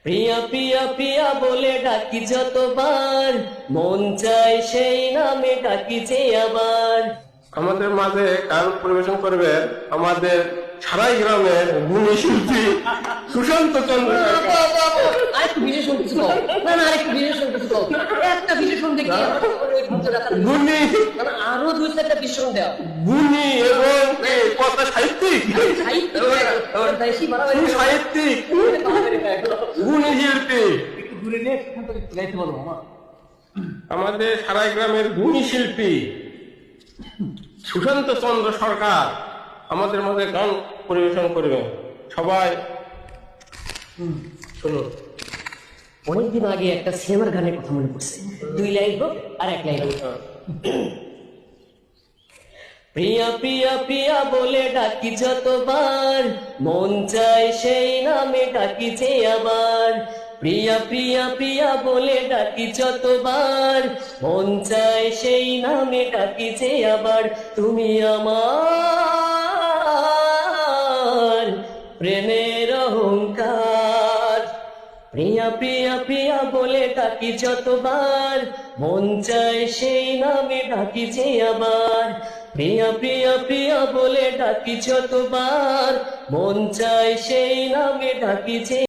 প্রিয়া প্রিয়া প্রিয়া বলে ডাকি যতবার, মন চায় সেই নামে ডাকি যে আবার। আমাদের মাঝে গান পরিবেশন করবে আমাদের সারাই গ্রামের গুণী শিল্পী সুশান্ত চন্দ্র সরকার। আরেকটু বিশেষণ কিছু কও। না না, আরেকটু বিশেষণ কিছু কও। একটা বিশেষণ দেখি গুণী আরো দুই চারটা বিশেষণ দেওয়া। গুণী এবং কথা সাহিত্যিক সাহিত্যিক বেশি বাড়াবাড়ি সাহিত্যিক গুণী শিল্পী একটু দূরে নিয়ে সেখান থেকে গাইতে বলো আমার। আমাদের সারাই গ্রামের গুণী শিল্পী সুশান্ত চন্দ্র সরকার আমাদের মাঝে গান পরিবেশন করবে। সবাই শুনুন। অনেকদিন আগে একটা সিনেমার গানের কথা মনে পড়ছে, দুই লাইন হোক আর এক লাইন হোক। প্রিয়া প্রিয়া প্রিয়া বলে ডাকি যতবার, মন চায় সেই নামে ডাকি যে আবার। প্রিয়া প্রিয়া প্রিয়া বলে ডাকি যতবার, মন চায় সেই নামে ডাকি যে আবার। তুমি আমার প্রেমের অহংকার। প্রিয়া প্রিয়া প্রিয়া বলে ডাকি যতবার, মন চায় সেই নামে ডাকি যে আবার। প্রিয়া প্রিয়া প্রিয়া বলে ডাকি যতবার, মন চায় সেই নামে ডাকি যে